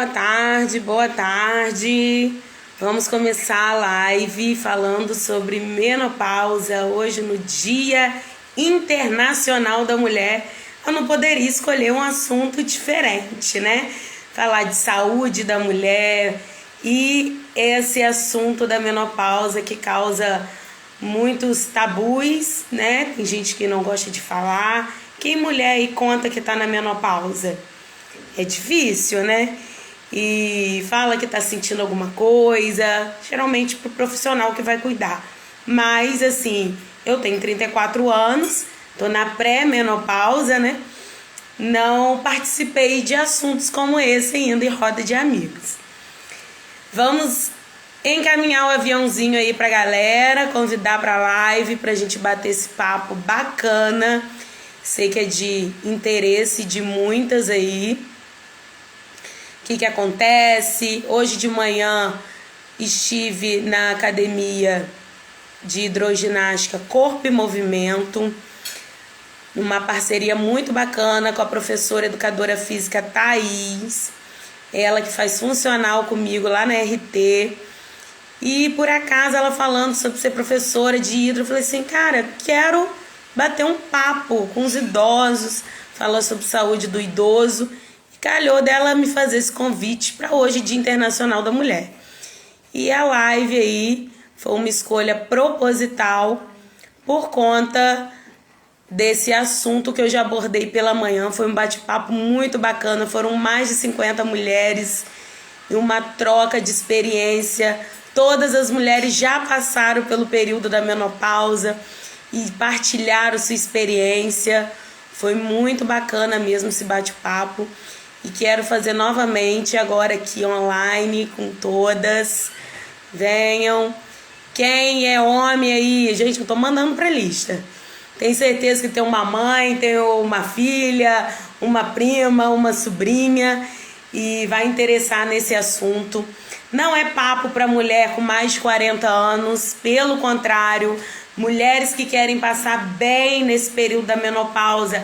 Boa tarde, boa tarde. Vamos começar a live falando sobre menopausa, hoje no Dia Internacional da Mulher. Eu não poderia escolher um assunto diferente, né? Falar de saúde da mulher e esse assunto da menopausa que causa muitos tabus, né? Tem gente que não gosta de falar. Quem mulher aí conta que tá na menopausa? É difícil, né? E fala que tá sentindo alguma coisa, geralmente pro profissional que vai cuidar. Mas assim, eu tenho 34 anos, tô na pré-menopausa, né? Não participei de assuntos como esse ainda em roda de amigos. Vamos encaminhar o aviãozinho aí pra galera, convidar pra live pra gente bater esse papo bacana. Sei que é de interesse de muitas aí. O que acontece? Hoje de manhã estive na academia de hidroginástica Corpo e Movimento, numa parceria muito bacana com a professora educadora física Thaís, ela que faz funcional comigo lá na RT. E por acaso ela falando sobre ser professora de hidro, eu falei assim, cara, quero bater um papo com os idosos, falar sobre saúde do idoso. Calhou dela me fazer esse convite para hoje, Dia Internacional da Mulher. E a live aí foi uma escolha proposital por conta desse assunto que eu já abordei pela manhã. Foi um bate-papo muito bacana, foram mais de 50 mulheres e uma troca de experiência. Todas as mulheres já passaram pelo período da menopausa e partilharam sua experiência. Foi muito bacana mesmo esse bate-papo. E quero fazer novamente agora aqui online com todas. Venham. Quem é homem aí? Gente, eu tô mandando pra lista. Tenho certeza que tem uma mãe, tem uma filha, uma prima, uma sobrinha e vai interessar nesse assunto. Não é papo pra mulher com mais de 40 anos, pelo contrário, mulheres que querem passar bem nesse período da menopausa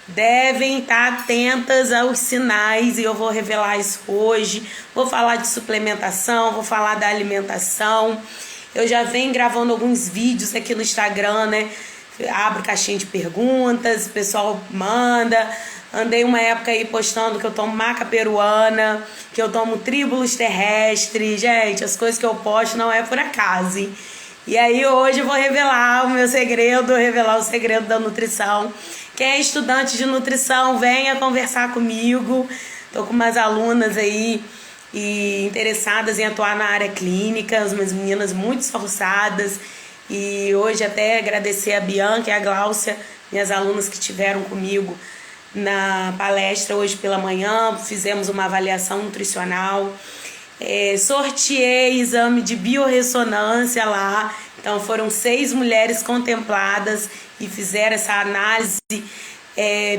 devem estar atentas aos sinais, e eu vou revelar isso hoje. Vou falar de suplementação, vou falar da alimentação. Eu já venho gravando alguns vídeos aqui no Instagram, né? Abro caixinha de perguntas, o pessoal manda. Andei uma época aí postando que eu tomo maca peruana, que eu tomo tríbulos terrestres. Gente, as coisas que eu posto não é por acaso, hein? E aí hoje eu vou revelar o meu segredo, revelar o segredo da nutrição. Quem é estudante de nutrição, venha conversar comigo. Estou com umas alunas aí e interessadas em atuar na área clínica, umas meninas muito esforçadas. E hoje até agradecer a Bianca e a Gláucia, minhas alunas que estiveram comigo na palestra hoje pela manhã. Fizemos uma avaliação nutricional. Sorteei exame de biorressonância lá, então foram 6 mulheres contempladas e fizeram essa análise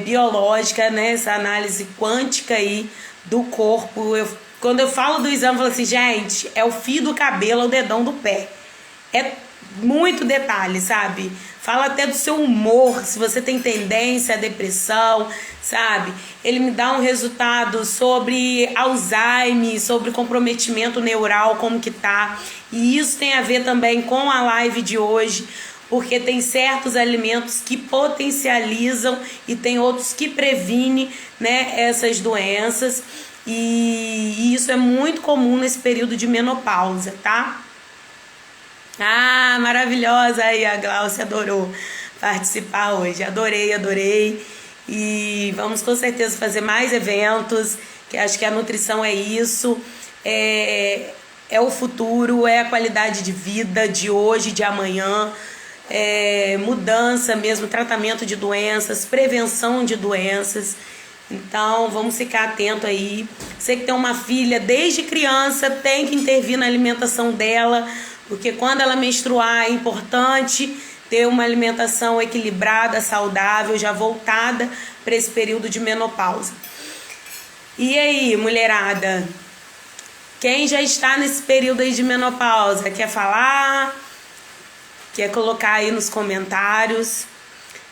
biológica, né? Essa análise quântica aí do corpo. Quando eu falo do exame, eu falo assim, gente, é o fio do cabelo ao dedão do pé. É muito detalhe, sabe? Fala até do seu humor, se você tem tendência à depressão, sabe? Ele me dá um resultado sobre Alzheimer, sobre comprometimento neural, como que tá. E isso tem a ver também com a live de hoje, porque tem certos alimentos que potencializam e tem outros que previnem, né, essas doenças. E isso é muito comum nesse período de menopausa, tá? Ah, maravilhosa aí, a Gláucia adorou participar hoje, adorei. E vamos com certeza fazer mais eventos, que acho que a nutrição é isso, é o futuro, é a qualidade de vida de hoje, de amanhã, mudança mesmo, tratamento de doenças, prevenção de doenças. Então vamos ficar atento aí. Você que tem uma filha desde criança, tem que intervir na alimentação dela, porque quando ela menstruar é importante ter uma alimentação equilibrada, saudável, já voltada para esse período de menopausa. E aí, mulherada? Quem já está nesse período aí de menopausa? Quer falar? Quer colocar aí nos comentários?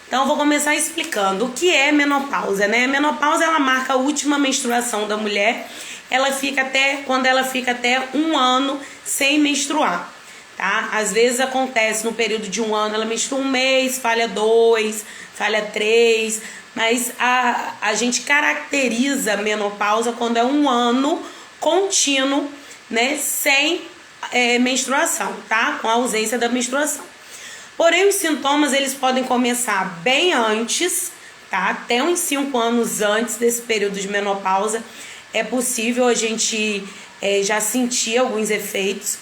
Então, vou começar explicando o que é menopausa, né? A menopausa, ela marca a última menstruação da mulher quando ela fica até 1 ano sem menstruar, tá? Às vezes acontece no período de 1 ano, ela menstrua 1 mês, falha 2, falha 3, mas a gente caracteriza a menopausa quando é 1 ano contínuo, né, sem menstruação, tá? Com a ausência da menstruação. Porém, os sintomas eles podem começar bem antes, tá? Até uns 5 anos antes desse período de menopausa é possível a gente já sentir alguns efeitos.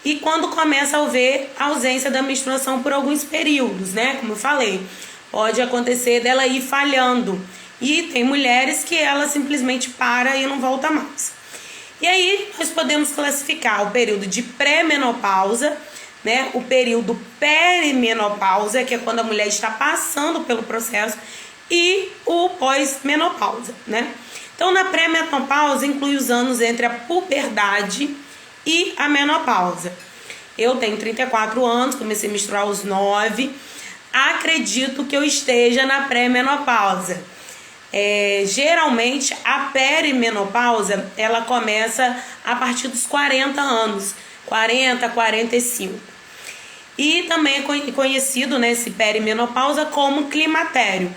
E quando começa a haver a ausência da menstruação por alguns períodos, né? Como eu falei, pode acontecer dela ir falhando. E tem mulheres que ela simplesmente para e não volta mais. E aí nós podemos classificar o período de pré-menopausa, né? O período perimenopausa, que é quando a mulher está passando pelo processo, e o pós-menopausa, né? Então, na pré-menopausa inclui os anos entre a puberdade e a menopausa. Eu tenho 34 anos, comecei a menstruar aos 9. Acredito que eu esteja na pré-menopausa. Geralmente, a perimenopausa, ela começa a partir dos 40 anos. 40, 45. E também é conhecido, né, esse perimenopausa como climatério.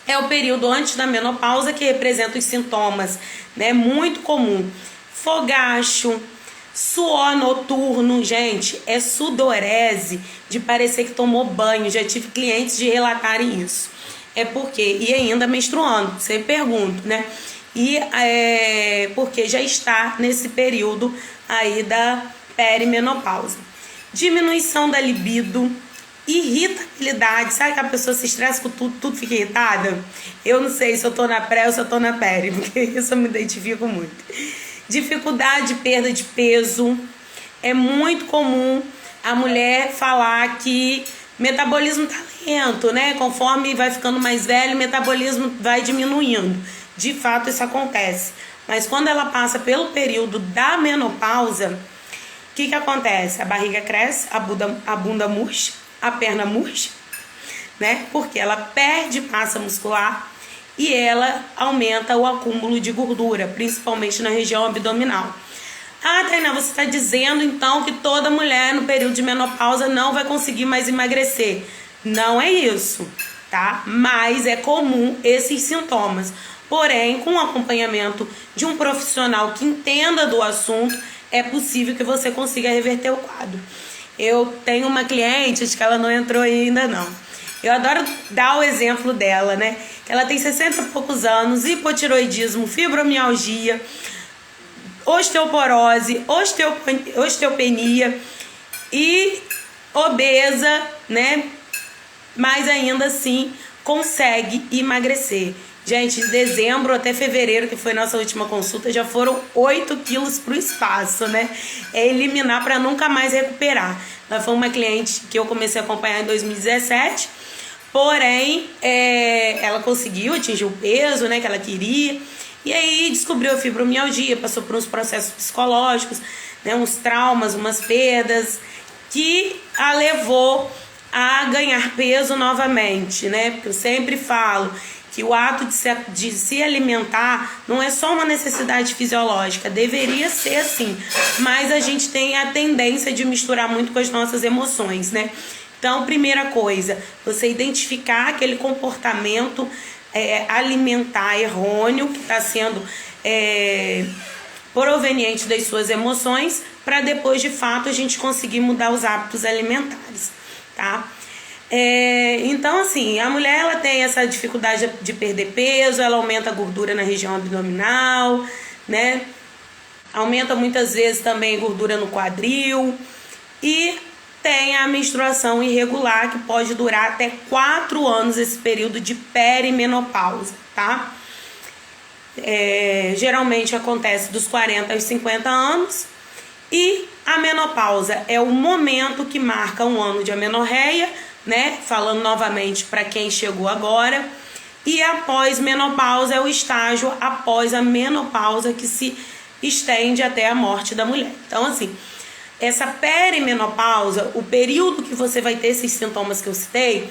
É o período antes da menopausa que representa os sintomas, né, muito comum. Fogacho, suor noturno, gente, é sudorese de parecer que tomou banho. Já tive clientes de relatarem isso. É porque, e ainda menstruando, sempre pergunto, né? E porque já está nesse período aí da perimenopausa. Diminuição da libido, irritabilidade, sabe que a pessoa se estressa com tudo fica irritada? Eu não sei se eu tô na pré ou se eu tô na peri, porque isso eu me identifico muito. Dificuldade de perda de peso, é muito comum a mulher falar que metabolismo tá lento, né? Conforme vai ficando mais velho, o metabolismo vai diminuindo. De fato, isso acontece. Mas quando ela passa pelo período da menopausa, o que acontece? A barriga cresce, a bunda murcha, a perna murcha, né? Porque ela perde massa muscular e ela aumenta o acúmulo de gordura, principalmente na região abdominal. Ah, Tainá, você está dizendo então que toda mulher no período de menopausa não vai conseguir mais emagrecer. Não é isso, tá? Mas é comum esses sintomas. Porém, com o acompanhamento de um profissional que entenda do assunto, é possível que você consiga reverter o quadro. Eu tenho uma cliente, acho que ela não entrou ainda não. Eu adoro dar o exemplo dela, né? Que ela tem 60 e poucos anos, hipotiroidismo, fibromialgia, osteoporose, osteopenia e obesa, né? Mas ainda assim consegue emagrecer. Gente, de dezembro até fevereiro, que foi nossa última consulta, já foram 8 quilos pro espaço, né? É eliminar para nunca mais recuperar. Ela foi uma cliente que eu comecei a acompanhar em 2017, porém, ela conseguiu atingir o peso, né, que ela queria. E aí descobriu a fibromialgia, passou por uns processos psicológicos, né, uns traumas, umas perdas, que a levou a ganhar peso novamente, né? Porque eu sempre falo que o ato de se alimentar não é só uma necessidade fisiológica, deveria ser assim, mas a gente tem a tendência de misturar muito com as nossas emoções, né? Então, primeira coisa, você identificar aquele comportamento alimentar errôneo que está sendo proveniente das suas emoções, para depois, de fato, a gente conseguir mudar os hábitos alimentares, tá? Então, assim, a mulher ela tem essa dificuldade de perder peso, ela aumenta a gordura na região abdominal, né? Aumenta muitas vezes também gordura no quadril e tem a menstruação irregular, que pode durar até 4 anos esse período de perimenopausa, tá? Geralmente acontece dos 40 aos 50 anos. E a menopausa é o momento que marca um ano de amenorreia, né? Falando novamente para quem chegou agora. E a pós-menopausa é o estágio após a menopausa, que se estende até a morte da mulher. Então, assim, essa perimenopausa, o período que você vai ter esses sintomas que eu citei,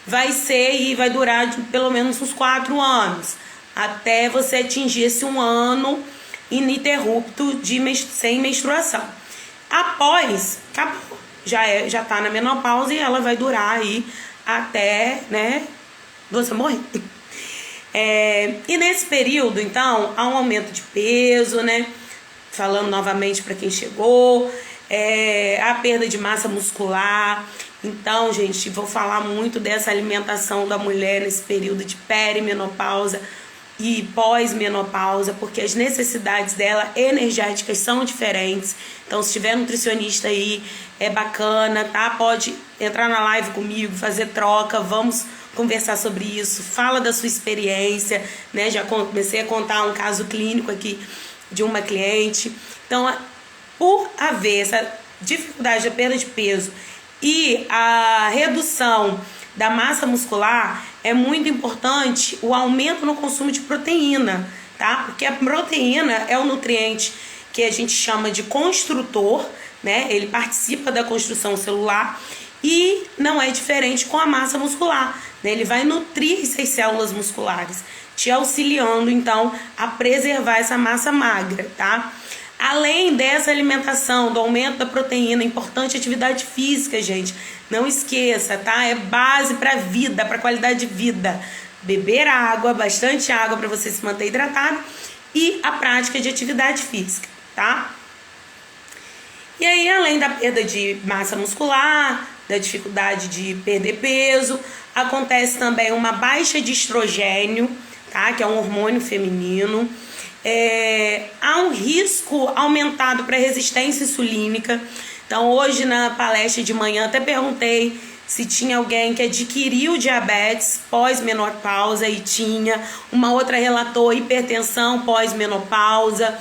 vai ser e vai durar pelo menos uns 4 anos, até você atingir esse 1 ano ininterrupto sem menstruação. Após, acabou, já tá na menopausa e ela vai durar aí até, né, você morrer. E nesse período, então, há um aumento de peso, né? Falando novamente para quem chegou, a perda de massa muscular. Então, gente, vou falar muito dessa alimentação da mulher nesse período de perimenopausa e pós-menopausa, porque as necessidades dela energéticas são diferentes. Então, se tiver nutricionista aí, é bacana, tá? Pode entrar na live comigo, fazer troca, vamos conversar sobre isso. Fala da sua experiência, né? Já comecei a contar um caso clínico aqui de uma cliente. Então, por haver essa dificuldade da perda de peso e a redução da massa muscular, é muito importante o aumento no consumo de proteína, tá? Porque a proteína é o nutriente que a gente chama de construtor, né? Ele participa da construção celular e não é diferente com a massa muscular, né? Ele vai nutrir essas células musculares, te auxiliando, então, a preservar essa massa magra, tá? Além dessa alimentação, do aumento da proteína, importante atividade física, gente. Não esqueça, tá? É base para a vida, para a qualidade de vida. Beber água, bastante água para você se manter hidratado e a prática de atividade física, tá? E aí, além da perda de massa muscular, da dificuldade de perder peso, acontece também uma baixa de estrogênio, tá? Que é um hormônio feminino. Há um risco aumentado para resistência insulínica. Então, hoje na palestra de manhã até perguntei se tinha alguém que adquiriu diabetes pós-menopausa e tinha. Uma outra relatou hipertensão pós-menopausa,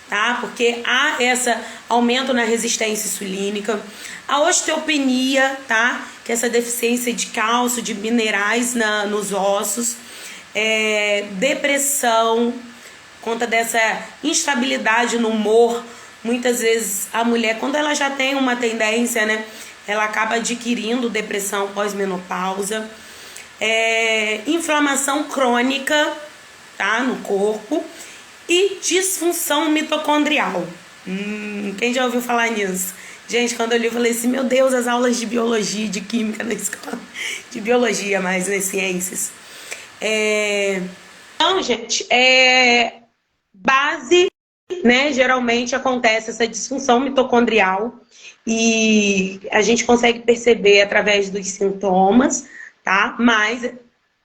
tá? Porque há esse aumento na resistência insulínica. A osteopenia, tá? Que é essa deficiência de cálcio, de minerais nos ossos. Depressão, conta dessa instabilidade no humor. Muitas vezes a mulher, quando ela já tem uma tendência, né, ela acaba adquirindo depressão pós-menopausa. Inflamação crônica, tá, no corpo. E disfunção mitocondrial. Quem já ouviu falar nisso? Gente, quando eu li, eu falei assim, meu Deus, as aulas de biologia, de química na escola. De biologia, mas nas ciências. Então, gente, base, né, geralmente acontece essa disfunção mitocondrial e a gente consegue perceber através dos sintomas, tá? Mas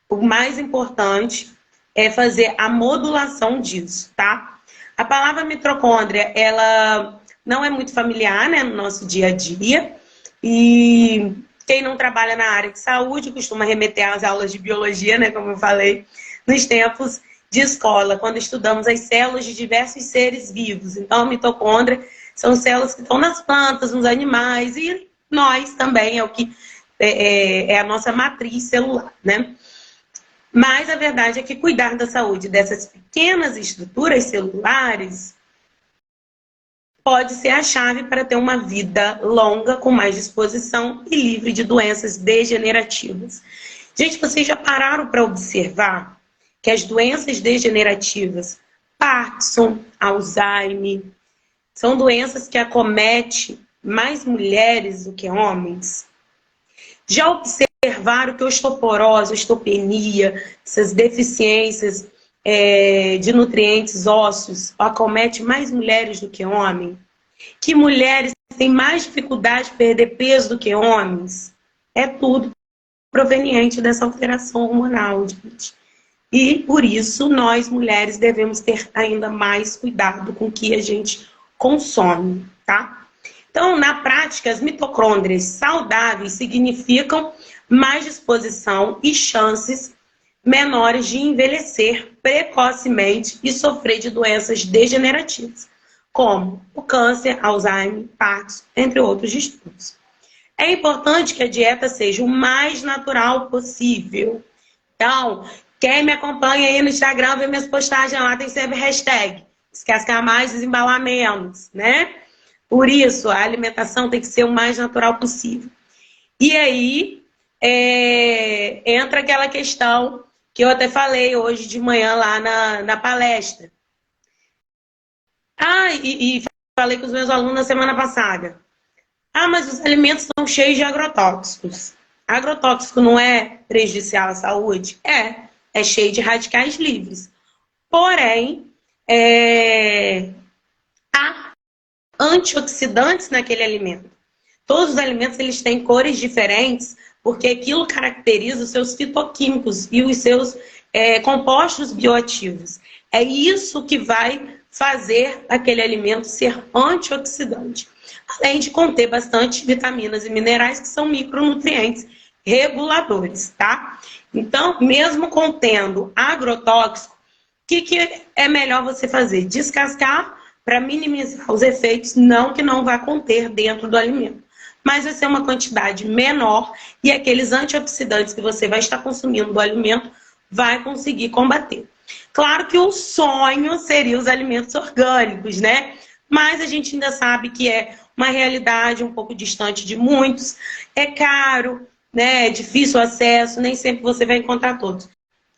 o mais importante é fazer a modulação disso, tá? A palavra mitocôndria, ela não é muito familiar, né, no nosso dia a dia e quem não trabalha na área de saúde costuma remeter às aulas de biologia, né, como eu falei, nos tempos de escola, quando estudamos as células de diversos seres vivos. Então, a mitocôndria são células que estão nas plantas, nos animais, e nós também, é o que é a nossa matriz celular, né? Mas a verdade é que cuidar da saúde dessas pequenas estruturas celulares pode ser a chave para ter uma vida longa, com mais disposição e livre de doenças degenerativas. Gente, vocês já pararam para observar que as doenças degenerativas, Parkinson, Alzheimer, são doenças que acometem mais mulheres do que homens? Já observaram que osteoporose, osteopenia, essas deficiências de nutrientes ósseos acomete mais mulheres do que homens? Que mulheres têm mais dificuldade de perder peso do que homens? É tudo proveniente dessa alteração hormonal, gente. E por isso nós mulheres devemos ter ainda mais cuidado com o que a gente consome, tá? Então, na prática, as mitocôndrias saudáveis significam mais disposição e chances menores de envelhecer precocemente e sofrer de doenças degenerativas, como o câncer, Alzheimer, Parkinson, entre outros distúrbios. É importante que a dieta seja o mais natural possível. Então, quem me acompanha aí no Instagram, vê minhas postagens lá, tem sempre hashtag descascar mais, desembalar menos, né? Por isso, a alimentação tem que ser o mais natural possível. E aí, entra aquela questão que eu até falei hoje de manhã lá na palestra. E falei com os meus alunos na semana passada. Ah, mas os alimentos estão cheios de agrotóxicos. Agrotóxico não é prejudicial à saúde? É cheio de radicais livres. Porém, há antioxidantes naquele alimento. Todos os alimentos eles têm cores diferentes, porque aquilo caracteriza os seus fitoquímicos e os seus compostos bioativos. É isso que vai fazer aquele alimento ser antioxidante. Além de conter bastante vitaminas e minerais, que são micronutrientes reguladores, tá? Então, mesmo contendo agrotóxico, o que é melhor você fazer? Descascar para minimizar os efeitos, não que não vá conter dentro do alimento. Mas vai ser uma quantidade menor e aqueles antioxidantes que você vai estar consumindo do alimento vai conseguir combater. Claro que o sonho seria os alimentos orgânicos, né? Mas a gente ainda sabe que é uma realidade um pouco distante de muitos. É caro, né? É difícil o acesso, nem sempre você vai encontrar todos.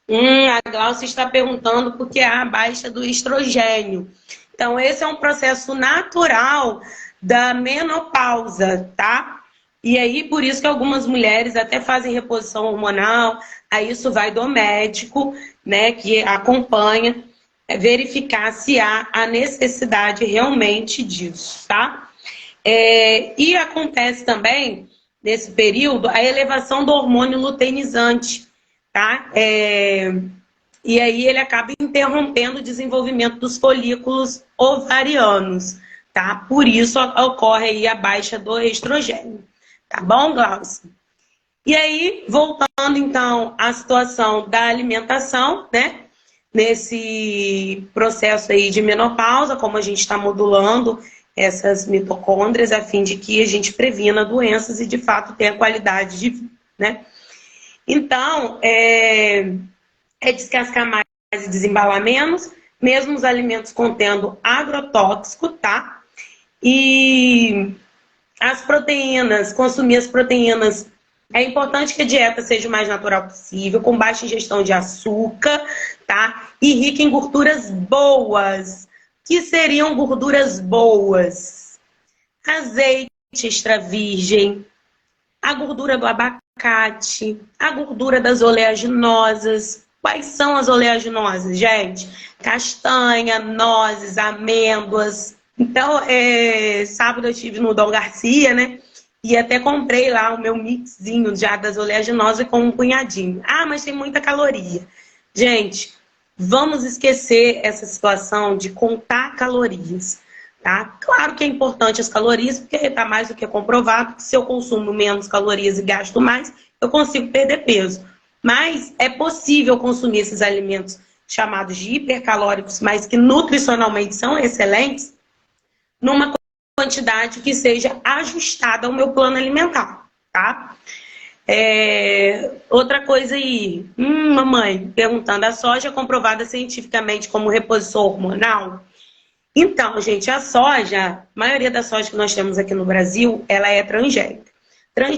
A Glaucia está perguntando por que há a baixa do estrogênio. Então, esse é um processo natural da menopausa, tá? E aí, por isso que algumas mulheres até fazem reposição hormonal, aí isso vai do médico, né, que acompanha, verificar se há a necessidade realmente disso, tá? E acontece também, nesse período, a elevação do hormônio luteinizante, tá? E aí ele acaba interrompendo o desenvolvimento dos folículos ovarianos, tá? Por isso ocorre aí a baixa do estrogênio. Tá bom, Glaucia? E aí, voltando então à situação da alimentação, né? Nesse processo aí de menopausa, como a gente está modulando essas mitocôndrias a fim de que a gente previna doenças e de fato tenha qualidade de vida, né? Então, descascar mais e desembalar menos, mesmo os alimentos contendo agrotóxico, tá? E as proteínas, consumir as proteínas. É importante que a dieta seja o mais natural possível, com baixa ingestão de açúcar, tá? E rica em gorduras boas. Que seriam gorduras boas? Azeite extra virgem, a gordura do abacate, a gordura das oleaginosas. Quais são as oleaginosas, gente? Castanha, nozes, amêndoas. Então, sábado eu estive no Dom Garcia, né? E até comprei lá o meu mixzinho já das oleaginosas com um punhadinho. Ah, mas tem muita caloria. Gente, vamos esquecer essa situação de contar calorias, tá? Claro que é importante as calorias, porque está mais do que comprovado que se eu consumo menos calorias e gasto mais, eu consigo perder peso. Mas é possível consumir esses alimentos chamados de hipercalóricos, mas que nutricionalmente são excelentes, numa quantidade que seja ajustada ao meu plano alimentar, tá? Outra coisa aí, mamãe, perguntando, a soja é comprovada cientificamente como reposição hormonal? Então, gente, a soja, a maioria da soja que nós temos aqui no Brasil, ela é transgênica.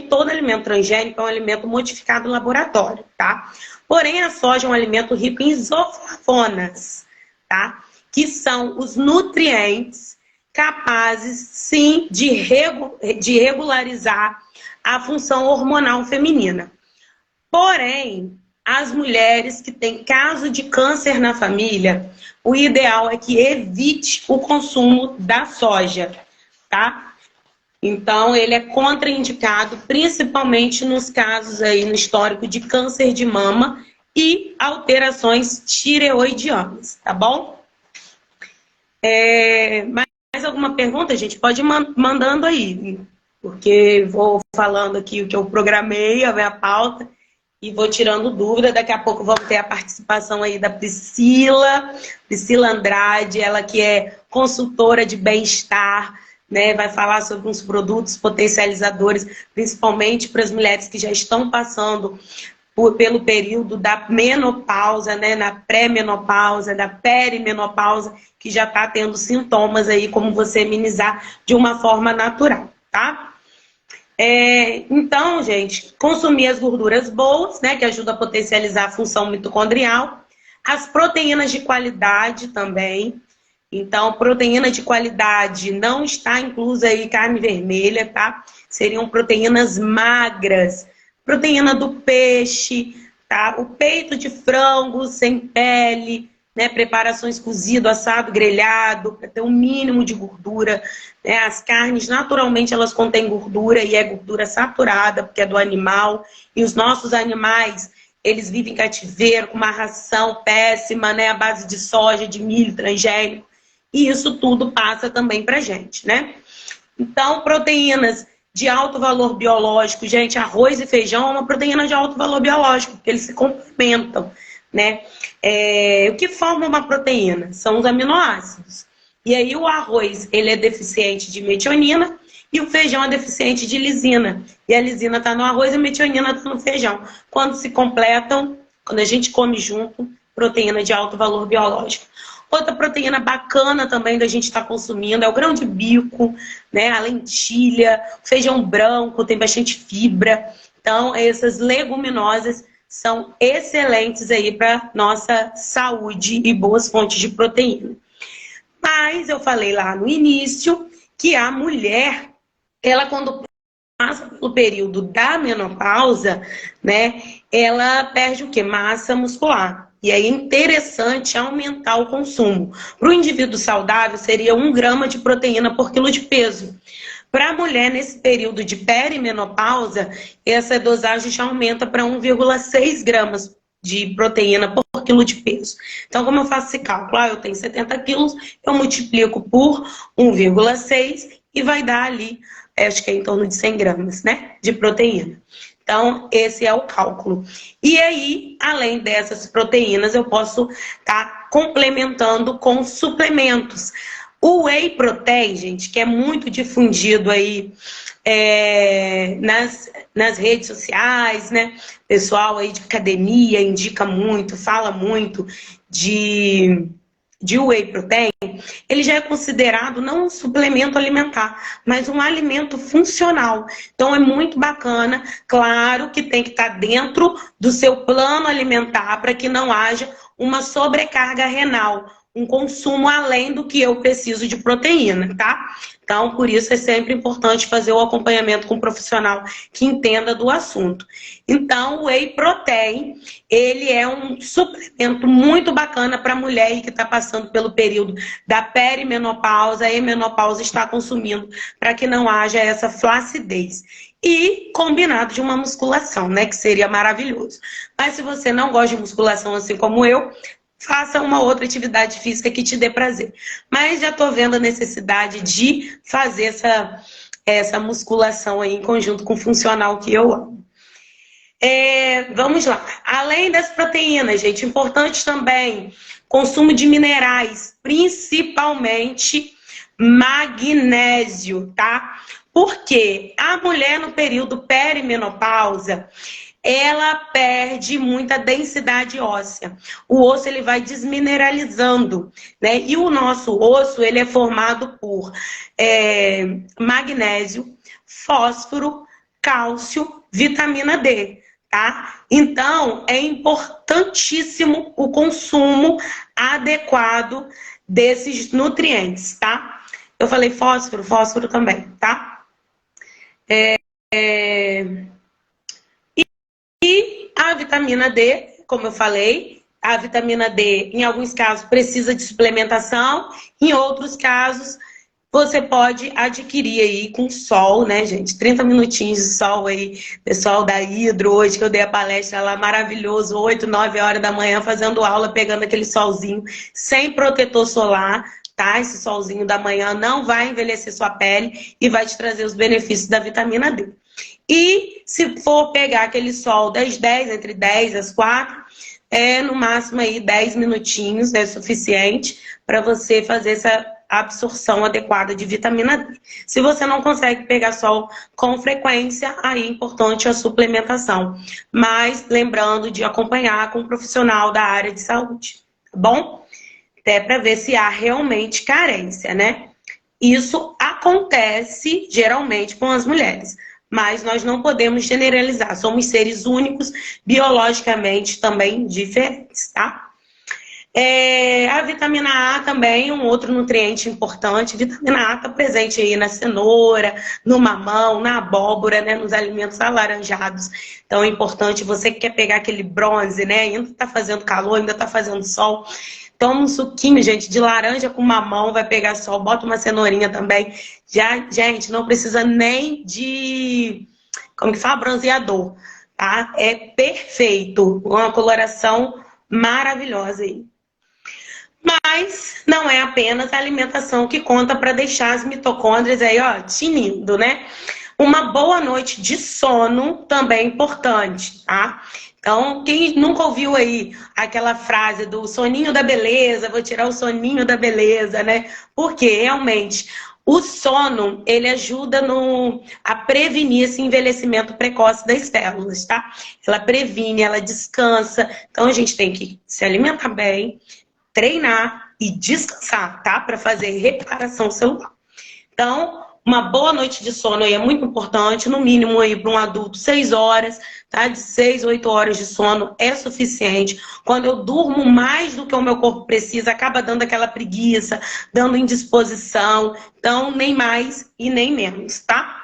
Todo alimento transgênico é um alimento modificado no laboratório, tá? Porém, a soja é um alimento rico em isoflavonas, tá? Que são os nutrientes capazes, sim, de regularizar a função hormonal feminina. Porém, as mulheres que têm caso de câncer na família, o ideal é que evite o consumo da soja, tá? Então, ele é contraindicado, principalmente nos casos aí no histórico de câncer de mama e alterações tireoidianas, tá bom? Mais alguma pergunta, gente? Pode ir mandando aí, porque vou falando aqui o que eu programei, a minha pauta, e vou tirando dúvida. Daqui a pouco vamos ter a participação aí da Priscila Andrade, ela que é consultora de bem-estar, né? Vai falar sobre uns produtos potencializadores, principalmente para as mulheres que já estão passando pelo período da menopausa, né, na pré-menopausa, da perimenopausa, que já está tendo sintomas aí, como você minimizar de uma forma natural, tá? Então, gente, consumir as gorduras boas, né, que ajudam a potencializar a função mitocondrial, as proteínas de qualidade também, Então, proteína de qualidade não está inclusa aí carne vermelha, tá? Seriam proteínas magras. Proteína do peixe, tá? O peito de frango sem pele, né? Preparações cozido, assado, grelhado, para ter um mínimo de gordura, né? As carnes, naturalmente, elas contêm gordura e é gordura saturada, porque é do animal. E os nossos animais, eles vivem em cativeiro, com uma ração péssima, né? À base de soja, de milho transgênico. E isso tudo passa também pra gente, né? Então, proteínas de alto valor biológico, gente, arroz e feijão é uma proteína de alto valor biológico, porque eles se complementam, né? O que forma uma proteína? São os aminoácidos. E aí o arroz, ele é deficiente de metionina e o feijão é deficiente de lisina. E a lisina está no arroz e a metionina está no feijão. Quando se completam, quando a gente come junto, proteína de alto valor biológico. Outra proteína bacana também da gente estar consumindo é o grão de bico, né? A lentilha, o feijão branco, tem bastante fibra. Então, essas leguminosas são excelentes aí para nossa saúde e boas fontes de proteína. Mas eu falei lá no início que a mulher, ela quando passa pelo período da menopausa, né? Ela perde o quê? Massa muscular. E é interessante aumentar o consumo. Para o indivíduo saudável, seria 1 grama de proteína por quilo de peso. Para a mulher, nesse período de perimenopausa, essa dosagem já aumenta para 1,6 gramas de proteína por quilo de peso. Então, como eu faço esse cálculo? Eu tenho 70 quilos, eu multiplico por 1,6 e vai dar ali, acho que é em torno de 100 gramas, né, de proteína. Então, esse é o cálculo. E aí, além dessas proteínas, eu posso estar complementando com suplementos. O whey protein, gente, que é muito difundido aí nas redes sociais, né? Pessoal aí de academia indica muito, fala muito de whey protein, ele já é considerado não um suplemento alimentar, mas um alimento funcional. Então é muito bacana, claro que tem que estar dentro do seu plano alimentar para que não haja uma sobrecarga renal, um consumo além do que eu preciso de proteína, tá? Então, por isso é sempre importante fazer o acompanhamento com um profissional que entenda do assunto. Então, o whey protein, ele é um suplemento muito bacana para a mulher que está passando pelo período da perimenopausa e menopausa está consumindo para que não haja essa flacidez. E combinado de uma musculação, né? Que seria maravilhoso. Mas se você não gosta de musculação assim como eu, faça uma outra atividade física que te dê prazer. Mas já estou vendo a necessidade de fazer essa musculação aí em conjunto com o funcional que eu amo. Vamos lá. Além das proteínas, gente, importante também consumo de minerais, principalmente magnésio, tá? Porque a mulher no período perimenopausa, ela perde muita densidade óssea. O osso ele vai desmineralizando, né? E o nosso osso ele é formado por magnésio, fósforo, cálcio, vitamina D, tá? Então é importantíssimo o consumo adequado desses nutrientes, tá? Eu falei fósforo, fósforo também, tá? E a vitamina D, como eu falei, a vitamina D, em alguns casos, precisa de suplementação, em outros casos, você pode adquirir aí com sol, né, gente? 30 minutinhos de sol aí, pessoal da Hidro, hoje que eu dei a palestra lá, maravilhoso, 8, 9 horas da manhã, fazendo aula, pegando aquele solzinho, sem protetor solar, tá? Esse solzinho da manhã não vai envelhecer sua pele e vai te trazer os benefícios da vitamina D. E se for pegar aquele sol das 10, entre 10 às 4, no máximo aí 10 minutinhos é suficiente para você fazer essa absorção adequada de vitamina D. Se você não consegue pegar sol com frequência, aí é importante a suplementação. Mas lembrando de acompanhar com um profissional da área de saúde, tá bom? Até para ver se há realmente carência, né? Isso acontece geralmente com as mulheres. Mas nós não podemos generalizar. Somos seres únicos, biologicamente também diferentes, tá? A vitamina A também, um outro nutriente importante. Vitamina A está presente aí na cenoura, no mamão, na abóbora, né, nos alimentos alaranjados. Então é importante, você que quer pegar aquele bronze, né, ainda está fazendo calor, ainda está fazendo sol, toma um suquinho, gente, de laranja com mamão, vai pegar sol, bota uma cenourinha também. Já, gente, não precisa nem de, como que fala, bronzeador, tá? É perfeito, uma coloração maravilhosa aí. Mas não é apenas a alimentação que conta para deixar as mitocôndrias aí, ó, tinindo, né? Uma boa noite de sono também é importante, tá? Então, quem nunca ouviu aí aquela frase do soninho da beleza, vou tirar o soninho da beleza, né? Porque realmente o sono, ele ajuda a prevenir esse envelhecimento precoce das células, tá? Ela previne, ela descansa. Então, a gente tem que se alimentar bem, treinar e descansar, tá? Para fazer reparação celular. Então, uma boa noite de sono aí é muito importante, no mínimo aí para um adulto 6 horas, tá? De 6 a 8 horas de sono é suficiente. Quando eu durmo mais do que o meu corpo precisa, acaba dando aquela preguiça, dando indisposição. Então, nem mais e nem menos, tá?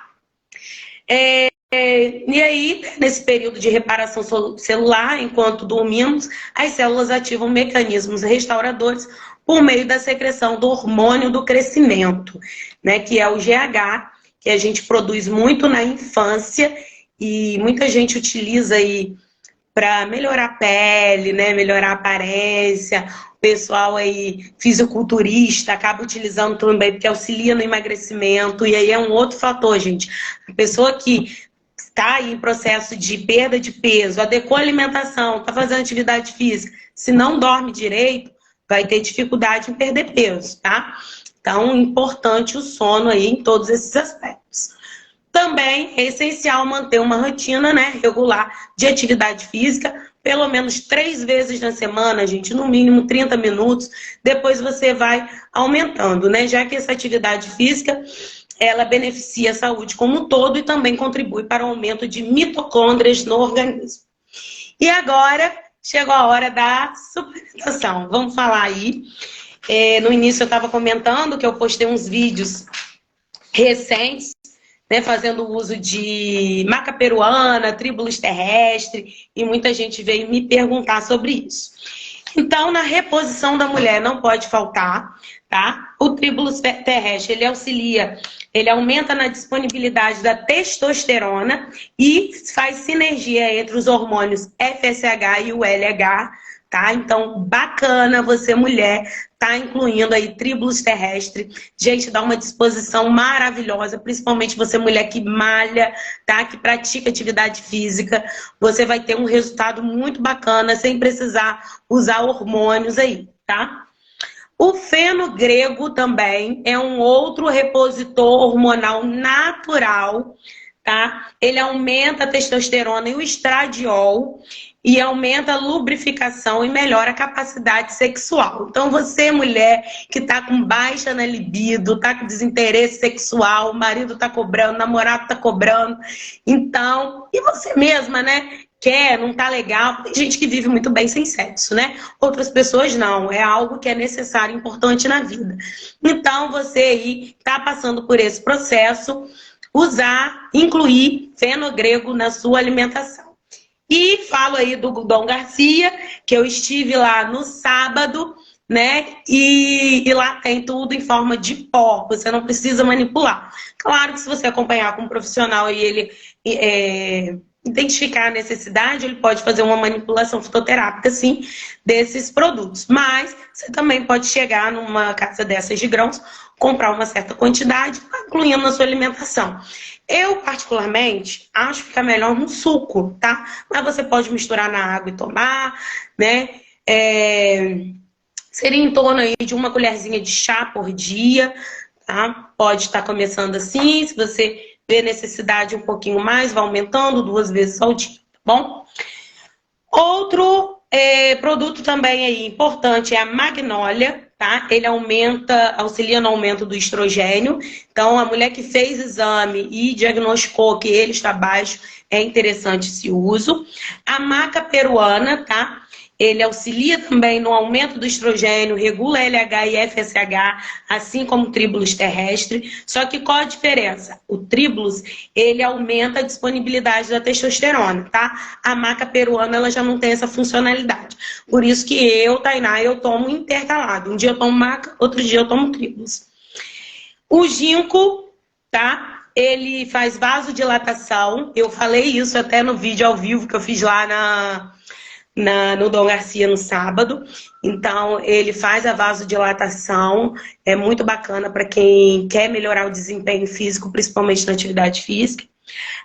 E aí, nesse período de reparação celular, enquanto dormimos, as células ativam mecanismos restauradores por meio da secreção do hormônio do crescimento, né, que é o GH, que a gente produz muito na infância e muita gente utiliza aí para melhorar a pele, né, melhorar a aparência. O pessoal aí fisiculturista acaba utilizando também porque auxilia no emagrecimento, e aí é um outro fator, gente. A pessoa que está em processo de perda de peso, adequou a alimentação, está fazendo atividade física, se não dorme direito, vai ter dificuldade em perder peso, tá? Então, importante o sono aí em todos esses aspectos. Também é essencial manter uma rotina, né, regular de atividade física, pelo menos 3 vezes na semana, gente, no mínimo 30 minutos. Depois você vai aumentando, né? Já que essa atividade física, ela beneficia a saúde como um todo e também contribui para o aumento de mitocôndrias no organismo. E agora, chegou a hora da suplementação. Vamos falar aí. No início eu estava comentando que eu postei uns vídeos recentes, né, fazendo uso de maca peruana, tribulus terrestre, e muita gente veio me perguntar sobre isso. Então, na reposição da mulher não pode faltar, tá? O tribulus terrestre, ele auxilia, ele aumenta na disponibilidade da testosterona e faz sinergia entre os hormônios FSH e o LH, tá? Então, bacana você, mulher, tá incluindo aí tribulus terrestre. Gente, dá uma disposição maravilhosa, principalmente você, mulher que malha, tá? Que pratica atividade física. Você vai ter um resultado muito bacana, sem precisar usar hormônios aí, tá? O fenogrego também é um outro repositor hormonal natural, tá? Ele aumenta a testosterona e o estradiol e aumenta a lubrificação e melhora a capacidade sexual. Então, você, mulher, que tá com baixa na libido, tá com desinteresse sexual, o marido tá cobrando, o namorado tá cobrando, então, e você mesma, né? Quer, não tá legal, tem gente que vive muito bem sem sexo, né? Outras pessoas não, é algo que é necessário, importante na vida. Então, você aí tá passando por esse processo, incluir fenogrego na sua alimentação. E falo aí do Dom Garcia, que eu estive lá no sábado, né? E lá tem tudo em forma de pó, você não precisa manipular. Claro que se você acompanhar com um profissional e ele identificar a necessidade, ele pode fazer uma manipulação fitoterápica, sim, desses produtos. Mas você também pode chegar numa casa dessas de grãos, comprar uma certa quantidade, incluindo na sua alimentação. Eu, particularmente, acho que fica melhor no suco, tá? Mas você pode misturar na água e tomar, né? Seria em torno aí de uma colherzinha de chá por dia, tá? Pode estar começando assim, se você vê necessidade um pouquinho mais, vai aumentando 2 vezes ao dia, tá bom? Outro produto também aí importante é a magnólia, tá? Ele auxilia no aumento do estrogênio. Então, a mulher que fez exame e diagnosticou que ele está baixo, é interessante esse uso. A maca peruana, tá? Ele auxilia também no aumento do estrogênio, regula LH e FSH, assim como o Tribulus terrestre. Só que qual a diferença? O Tribulus, ele aumenta a disponibilidade da testosterona, tá? A maca peruana, ela já não tem essa funcionalidade. Por isso que eu, Tainá, eu tomo intercalado. Um dia eu tomo maca, outro dia eu tomo Tribulus. O ginkgo, tá? Ele faz vasodilatação. Eu falei isso até no vídeo ao vivo que eu fiz lá no Dom Garcia no sábado. Então, ele faz a vasodilatação. É muito bacana para quem quer melhorar o desempenho físico, principalmente na atividade física.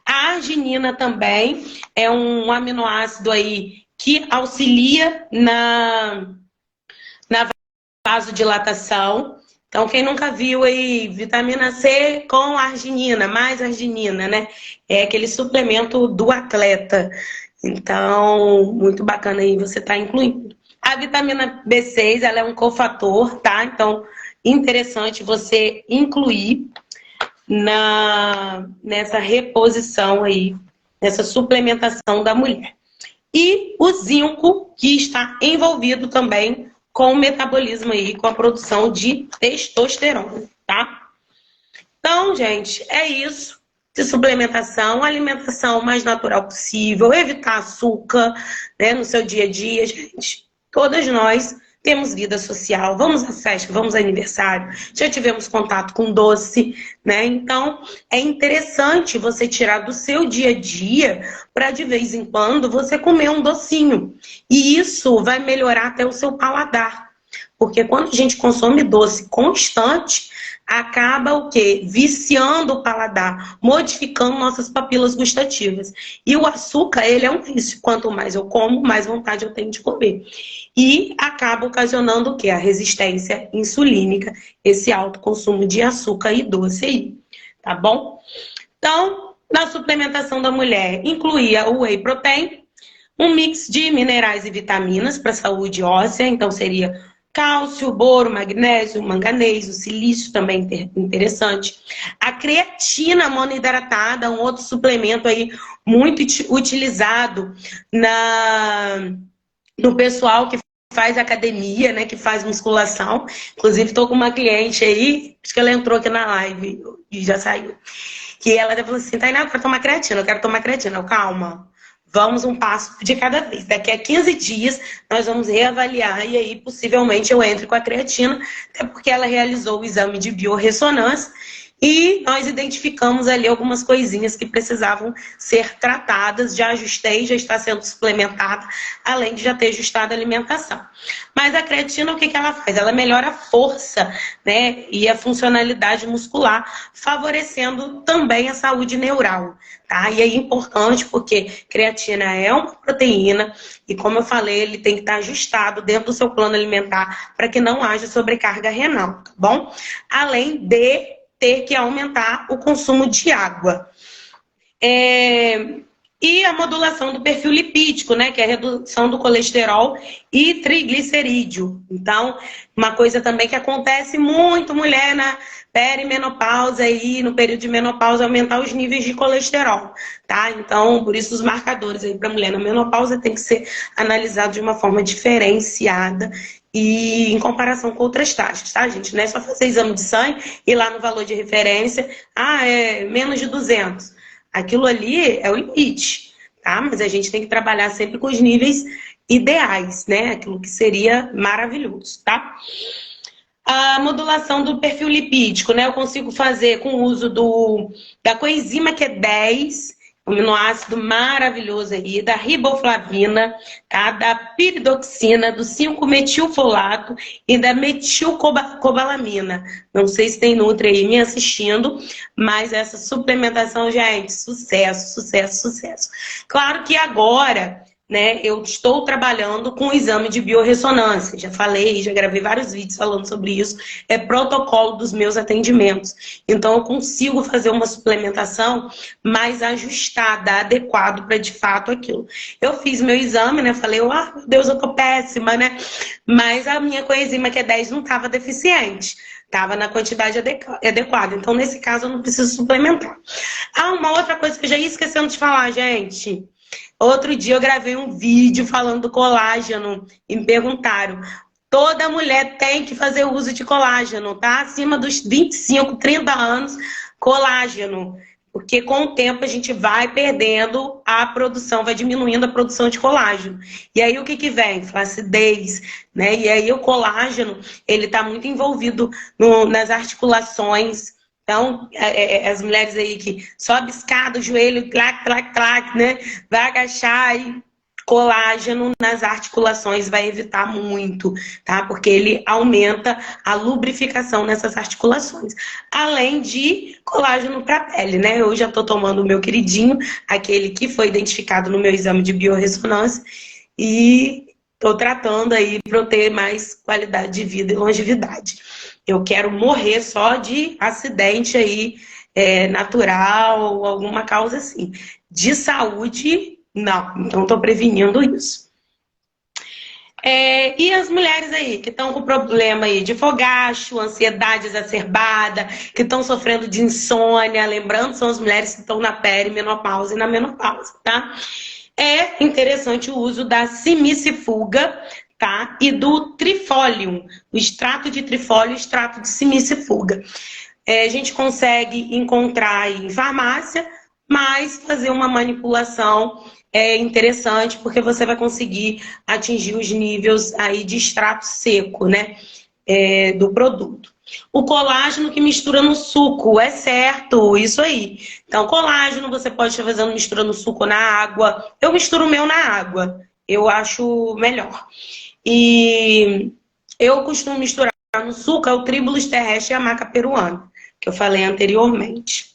A arginina também é um aminoácido aí que auxilia na vasodilatação. Então, quem nunca viu aí vitamina C com arginina, mais arginina, né? É aquele suplemento do atleta. Então, muito bacana aí você tá incluindo. A vitamina B6, ela é um cofator, tá? Então, interessante você incluir nessa reposição aí, nessa suplementação da mulher. E o zinco, que está envolvido também com o metabolismo aí, com a produção de testosterona, tá? Então, gente, é isso. De suplementação, alimentação mais natural possível, evitar açúcar, né, no seu dia a dia, gente. Todas nós temos vida social, vamos à festa, vamos ao aniversário, já tivemos contato com doce, né? Então, é interessante você tirar do seu dia a dia para de vez em quando você comer um docinho. E isso vai melhorar até o seu paladar. Porque quando a gente consome doce constante, acaba o quê? Viciando o paladar, modificando nossas papilas gustativas. E o açúcar, ele é um vício. Quanto mais eu como, mais vontade eu tenho de comer. E acaba ocasionando o quê? A resistência insulínica, esse alto consumo de açúcar e doce aí, tá bom? Então, na suplementação da mulher, incluía o whey protein, um mix de minerais e vitaminas para a saúde óssea, então seria cálcio, boro, magnésio, manganês, o silício também interessante. A creatina monohidratada, um outro suplemento aí muito utilizado no pessoal que faz academia, né, que faz musculação. Inclusive, estou com uma cliente aí, acho que ela entrou aqui na live e já saiu. Que ela falou assim, Tainá, eu quero tomar creatina, eu quero tomar creatina. Eu, calma. Vamos um passo de cada vez. Daqui a 15 dias, nós vamos reavaliar e aí, possivelmente, eu entre com a creatina, até porque ela realizou o exame de biorressonância e nós identificamos ali algumas coisinhas que precisavam ser tratadas. Já ajustei, já está sendo suplementada, além de já ter ajustado a alimentação. Mas a creatina, o que ela faz? Ela melhora a força, né, e a funcionalidade muscular, favorecendo também a saúde neural. Tá? E é importante porque creatina é uma proteína e, como eu falei, ele tem que estar ajustado dentro do seu plano alimentar para que não haja sobrecarga renal, tá bom? Além de ter que aumentar o consumo de água. E a modulação do perfil lipídico, né, que é a redução do colesterol e triglicerídeo. Então, uma coisa também que acontece muito, mulher na perimenopausa e no período de menopausa, aumentar os níveis de colesterol, tá? Então, por isso os marcadores aí para mulher na menopausa tem que ser analisado de uma forma diferenciada e em comparação com outras taxas, tá, gente? Não é só fazer exame de sangue e lá no valor de referência, é menos de 200. Aquilo ali é o limite, tá? Mas a gente tem que trabalhar sempre com os níveis ideais, né? Aquilo que seria maravilhoso, tá? A modulação do perfil lipídico, né? Eu consigo fazer com o uso da coenzima Q10, aminoácido maravilhoso aí, da riboflavina, tá? Da piridoxina, do 5-metilfolato e da metilcobalamina. Não sei se tem Nutri aí me assistindo, mas essa suplementação, gente, sucesso, sucesso, sucesso. Claro que agora, né, eu estou trabalhando com o exame de biorressonância. Já falei, já gravei vários vídeos falando sobre isso. É protocolo dos meus atendimentos. Então, eu consigo fazer uma suplementação mais ajustada, adequado para de fato aquilo. Eu fiz meu exame, né? Falei, meu Deus, eu tô péssima, né? Mas a minha coenzima Q10 não estava deficiente. Estava na quantidade adequada. Então, nesse caso, eu não preciso suplementar. Uma outra coisa que eu já ia esquecendo de falar, gente. Outro dia eu gravei um vídeo falando do colágeno e me perguntaram: toda mulher tem que fazer uso de colágeno, tá? Acima dos 25, 30 anos, colágeno. Porque com o tempo a gente vai perdendo a produção, vai diminuindo a produção de colágeno. E aí o que que vem? Flacidez, né? E aí o colágeno, ele tá muito envolvido nas articulações. Então, as mulheres aí que sobe escada, o joelho, clac, clac, clac, né? Vai agachar e colágeno nas articulações vai evitar muito, tá? Porque ele aumenta a lubrificação nessas articulações. Além de colágeno para a pele, né? Eu já tô tomando o meu queridinho, aquele que foi identificado no meu exame de biorressonância, e tô tratando aí para eu ter mais qualidade de vida e longevidade. Eu quero morrer só de acidente aí, natural ou alguma causa assim. De saúde, não. Então, estou prevenindo isso. E as mulheres aí que estão com problema aí de fogacho, ansiedade exacerbada, que estão sofrendo de insônia, lembrando, são as mulheres que estão na perimenopausa e na menopausa, tá? É interessante o uso da simicifuga, tá? E do trifolium, o extrato de trifólio e o extrato de simicifuga. A gente consegue encontrar em farmácia, mas fazer uma manipulação é interessante porque você vai conseguir atingir os níveis aí de extrato seco, né, do produto. O colágeno que mistura no suco, é certo, isso aí. Então, colágeno você pode estar fazendo mistura no suco ou na água. Eu misturo o meu na água, eu acho melhor. E eu costumo misturar no suco o tribulus terrestre e a maca peruana, que eu falei anteriormente.